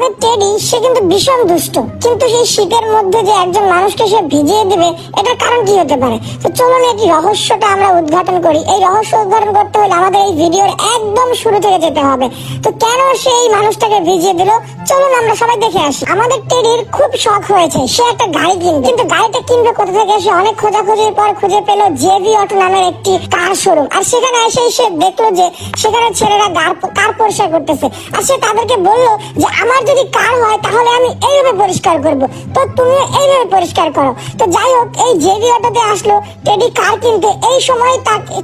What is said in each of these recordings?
আমাদের টেডি সে কিন্তু ভীষণ দুষ্ট, কিন্তু সেই শীতের মধ্যে যে একজন মানুষকে সে ভিজিয়ে দেবে এটার কারণ কি হতে পারে? তো চলুন এই রহস্যটা আমরা উদ্ঘাটন করি। এই রহস্য উদ্ঘাটন করতে হলে আমাদের এই ভিডিওর একদম শুরু থেকে যেতে হবে। তো কেন সে এই মানুষটাকে ভিজিয়ে দিল, চলুন আমরা সবাই দেখে আসি। আমাদের টেডির খুব শখ হয়েছে, সে একটা গাড়ি কিনবে, কিন্তু গাড়িটা কিনবে কোথা থেকে? সে অনেক খোঁজাখুঁজির পর খুঁজে পেল জেভি অটো নামের একটি কার শোরুম। আর সেখানে এসে সে দেখলো যে সেখানে ছেলেরা কার পরিষ্কার করতেছে। আর সে তাদেরকে বললো যে আমার যদি কার হয় তাহলে আমি এইভাবে পরিষ্কার করব, তো তুমি এইভাবে পরিষ্কার করো। তো যাই হোক, এই জেভি অটোতে আসলো টেডি কার কিনতে। এই সময়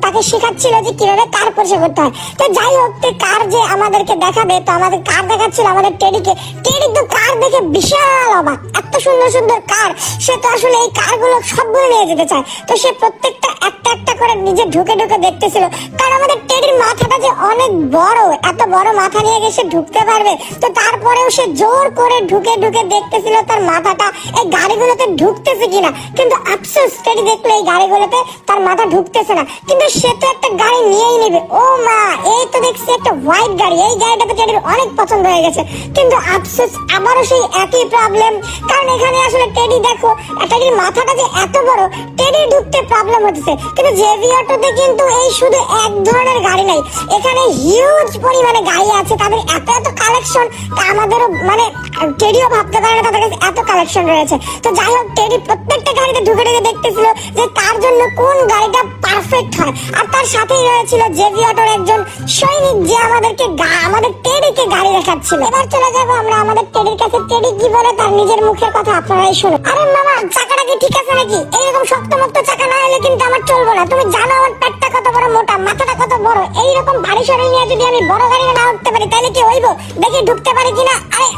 তাকে শেখাচ্ছিল যে কিভাবে কার পরিষ্কার করতে হয়। তো যাই হোক, কার যে আমাদেরকে দেখাবে, তো আমাদের কার দেখাচ্ছিল আমাদের টেডিকে। টেডি তো কার দেখে বিশাল অবাক, এত সুন্দর সুন্দর কার। সে তো আসলে এই কারগুলো সবগুলো নিয়ে যেতে চায়। তো সে প্রত্যেকটা একটা একটা করে নিজে ঢুকে ঢুকে দেখতেছিল, কারণ আমাদের টেডির মাথাটা যে অনেক বড়, এত বড় মাথা নিয়ে গেছে ঢুকতে পারবে। তো তারপরেও সে জোর করে ঢুকে ঢুকে দেখতেছিল তার মাথাটা এই গাড়িগুলোতে ঢুকতেছে কিনা। কিন্তু আফসোস, টেডি দেখলো এই গাড়িগুলোতে তার মাথা ঢুকতেছে না। কিন্তু সে তো একটা গাড়ি নিয়েই নেবে। ও মা, এই তো দেখছি একটা হোয়াইট গাড়ি। এই গাড়িটা তো টেডির অনেক পছন্দ হয়ে গেছে। কিন্তু আফসোস, আবারও সেই একই প্রবলেম, কারণ এখানে আসলে টেডি দেখো টেডির মাথাটা যে এত বড়, টেডি ঢুকতে প্রবলেম হচ্ছে। কিন্তু জেভি অটোতে কিন্তু এই শুধু এক ধরনের গাড়ি নাই, এখানে হিউজ পরিমাণে গাড়ি আছে। তাদের এত এত কালেকশন, আমাদেরও মানে টেডিও ভাবতে পারে না তাদের কাছে এত কালেকশন রয়েছে। তো যাই হোক, টেডি প্রত্যেকটা গাড়িতে ঢুকে ঢুকে দেখতেছিল যে তার জন্য কোন গাড়িটা পারফেক্ট হয়। আর তার সাথেই রয়েছিল জেভি অটোর একজন সৈনিক, যে আমাদের টেডিকে গাড়ি দেখাচ্ছিল। এবার চলে যাবো আমরা আমাদের টেডির কাছে। টেডি কি বলে তার নিজের মুখের কথা আপনারাই শুনুন। আরে মামা, চাকাটা কি ঠিক আছে নাকি? এইরকম শক্ত মক্ত চাকা না হলে কিন্তু আমার চলবো না। তুমি জানো আমার পেটটা কত বড় মোটা, মাথাটা কত বড়। এইরকম ভারী সরাই নিয়ে যদি আমি বড় গাড়ি না উঠতে পারি তাহলে কি হইব? দেখি ঢুকতে পারি কিনা। আরে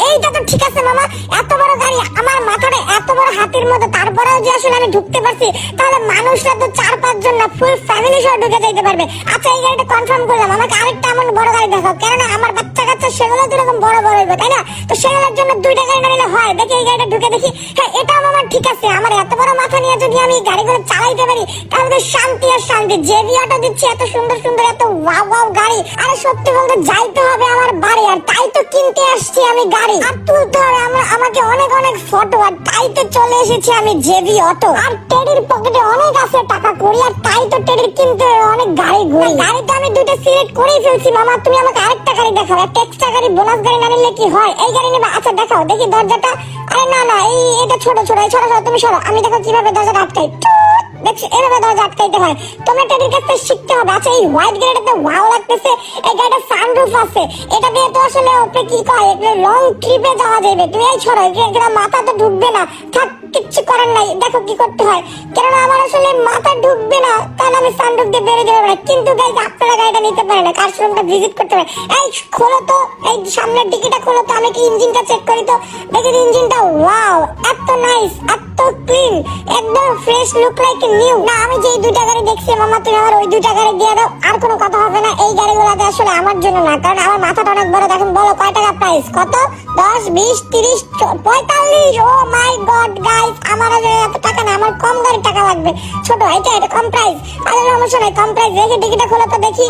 এইটা তো ঠিক আছে মামা, এত বড় গাড়ি, আমার মাথাটা এত বড় হাতির মতো, তারপরেও যে আসলে আমি ঢুকতে পারছি, তাহলে মানুষরা তো 4-5 জন না, ফুল ফ্যামিলি সহ ঢুকে যাইতে পারবে। আচ্ছা, এই গাড়িটা কনফার্ম করলাম, আমাকে আরেকটা এমন বড় গাড়ি দেখাও, কেননা আমার বাচ্চা কাচ্চা সেগুলো তো এরকম বড় বড় হইবে, তাই না? তো সেগুলোর জন্য 2টা গাড়ি না নিলে হয়? দেখি এই গাড়িটা ঢুকে দেখি। হ্যাঁ, এটাও আমার ঠিক আছে। আমার এত বড় মাথা নিয়ে যদি আমি গাড়িগুলো চালাইতে পারি তাহলে তো শান্তি আর শান্তি। জেভি অটো দিচ্ছে এত সুন্দর সুন্দর এত ওয়াও ওয়াও গাড়ি। আরে সত্যি বলতে যাইতে হবে আমার বাড়ি, আর তাই তো কিনতে আসছি আমি গাড়ি, আর তুলতে হবে আমাকে অনেক অনেক ফটো, আর তাই তো চলে এসেছি আমি জেভি অটো। আর টেডির পকেটে অনেক আছে টাকা করি, আর তাই তো টেডির কিনতে অনেক গাড়ি ঘুরি। গাড়ি তো আমি 2টা সিলেক্ট করেই ফেলছি মামা, তুমি আমাকে আরেকটা গাড়ি দেখাও। একটা এক্সট্রা গাড়ি, বোনাস গাড়ি না নিলে কি হয়? এই গাড়ি নেবা? আচ্ছা দেখাও দেখি দরজাটা। আরে না না, এটা ছোট ছোট, এই ছোট ছোট তুমি সরো, আমি দেখো কিভাবে দরজাটা আটকাই। দেখছি এভাবে দরজা আটকাইতে হয়, তোমরা টেডির কাছে শিখতে হবে। আচ্ছা, এই হোয়াইট গাড়িটাতে ওয়াও লাগতেছে। এই গাড়িটা সানরুফ আছে, এটা দিয়ে তো আসলে ওপরে কি কয় লং ট্রিপে যাওয়া যাবে। তুমি এই ছড়ো, এটা মাথা তো ঢুকবে না, থাক কিচ্ছু করার নাই, দেখো কি করতে হয়। কেননা আমার আসলে মাথা ঢুকবে না, তাহলে আমি সানরুফ দিয়ে বেরিয়ে যাবো না। কিন্তু গাইজ, আপনারা গাড়িটা নিতে পারেন না, কার শোরুমটা ভিজিট করতে পারেন। এই খোলো তো, এই সামনের ডিকিটা খোলো তো, আমি কি ইঞ্জিনটা চেক করি তো। দেখি ইঞ্জিনটা, ওয়াও, এত নাইস, এত ক্লিন, একদম ফ্রেশ, লুক লাইক নিউ। না, আমি যে 2টা গাড়ি দেখছি মামা, তুমি আমার ওই 2টা গাড়ি দিয়ে দাও, আর কোনো কথা হবে না। এই গাড়িগুলোতে আসলে আমার জন্য না, কারণ আমার মাথাটা অনেক বড়। দেখুন, বলো কয় টাকা প্রাইস? কত? 10, 20, 30, 45? ও মাই গড গাইস, আমার এত টাকা না, আমার কম গাড়ির টাকা লাগবে। ছোট এটা কম প্রাইস। আরে সমস্যা নাই, কম প্রাইস। দেখি টিকিটটা খোলো তো দেখি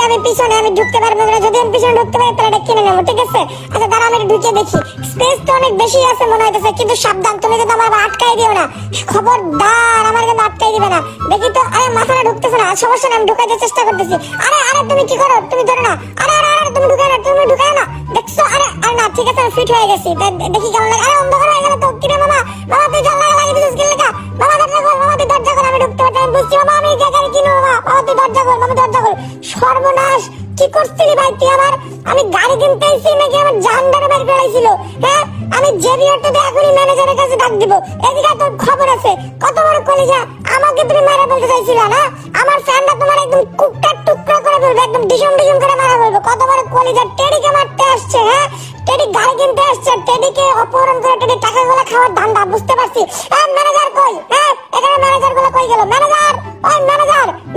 আমি পিছনে আমি ঢুকতে পারবো না। যদি আমি পিছনে ঢুকতে পারি তাহলে এটা কিনে নেবো, ঠিক আছে? আচ্ছা দাঁড়া, আমি ঢুকে দেখি। স্পেস তো অনেক বেশি আছে মনে হইতেছে, কিন্তু সাবধান, তুমি কিন্তু আমার আটকাই দিও না, খবরদার, আমার কিন্তু আটকাই দিবে না। দেখি তো, আরে মাথাটা ঢুকতেছে না। সমস্যা নেই, আমি ঢুকাইতে চেষ্টা করতেছি। আরে তুমি কি করো? তুমি ধরো না। আরে তুমি ঢুকায় না, দেখছো? আরে না, ঠিক আছে, ফিট হয়ে গেছি। দেখি কেমন লাগে। আরে অন্ধকার হয়ে গেল তো, কিরে মামা? তুই জানলা লাগিয়ে দিছিস কি লেখা? মামা দরজা খোল, মামা তুই দরজা খোল, আমি ঢুকতে পারছি। আমি বুঝছি মামা, আমি যে গাড়ি কিনবো। মামা তুই দরজা খোল, মামা দরজা খোল। সর্বনাশ, কি করছিলি ভাই তুই? আমি গাড়ি কিনতে এসেছি নাকি আমার জানদারে বের করাইছিল? হ্যাঁ, আমি জেভি অটোতে এখনই ম্যানেজারের কাছে ডাক দিব। এদিকে তোর খবর আছে, কত বড় কলিজা, আমাকে তুমি মারা বলতে চাইছিল না? আমার ফ্যানটা তোমার একদম কুকটার টুকরা করে ফেলবে, একদম ডিসম করে মারা ফেলবে। কত বড় কলিজা, টেডিকে মারতে আসছে। হ্যাঁ, টেডি গাড়ি কিনতে আসছে, টেডিকে অপহরণ করে টেডি টাকাগুলো খাওয়ার ধান্দা, বুঝতে পারছি। ম্যানেজার কই? হ্যাঁ, এখানে ম্যানেজার গুলো কই গেল? ম্যানেজার, ওই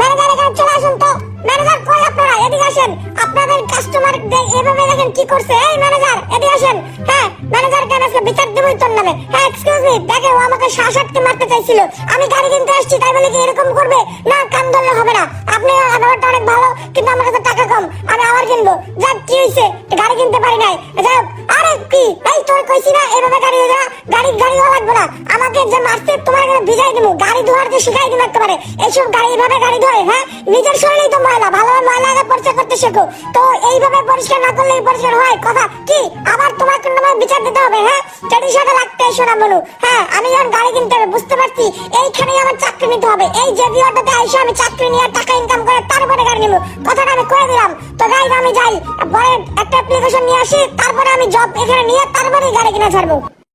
ম্যানেজার এখানে চলে আসুন তো। ম্যানেজার কই আপনারা? এদিকে আসেন, আপনাদের কাস্টমার এভাবে দেখেন কি করছে। এই ম্যানেজার এদিকে আসেন। হ্যাঁ, ম্যানেজার কেন আসলে বিচার দেবই তোর নামে। হ্যাঁ, এক্সকিউজ মি, দেখে ও আমাকে শ্বাসকে মারতে চাইছিল। আমি গাড়ি কিনতে আসছি, তাই বলে কি এরকম করবে? না, কান ধরলে হবে না। আপনি ব্যবহারটা অনেক ভালো, কিন্তু আমার কাছে টাকা কম, আমি আবার কিনবো। যাক, কি হয়েছে? গাড়ি কিনতে পারি নাই। যাক, আরে কইছি না এভাবে গাড়ি ধোয়া, গাড়ি ধোয়া লাগবে না, আমাকে যে মারছে তোমার এখানে ভিজাই দিব, গাড়ি ধোয়ার যে শিখাই দিব একেবারে। এইসব গাড়ি এইভাবে গাড়ি ধোয়, হ্যাঁ নিজের শরীরেই তো ময়লা, ভালোভাবে ময়লা আগে পরিষ্কার করতে শেখো। তো এইভাবে পরিষ্কার না করলে পরিষ্কার হয় কথা কি? আবার তোমার কোন বিচার দিতে হবে, হ্যাঁ যদি সেটা লাগতে এসো না বলু। হ্যাঁ আমি যখন গাড়ি কিনতে হবে বুঝতে পারছি এইখানেই আমার চাকরি নিতে হবে, এই যে ভিডিওটাতে আইসা আমি চাকরি নিয়ে টাকা ইনকাম করে তারপরে গাড়ি নিবো, কথাটা আমি কয়ে দিলাম। তো গাইজ আমি যাই, পরে একটা অ্যাপ্লিকেশন নিয়ে আসি, তারপরে আমি জব এখানে নিয়ে তারপরে গাড়ি কিনে ছাড়বো।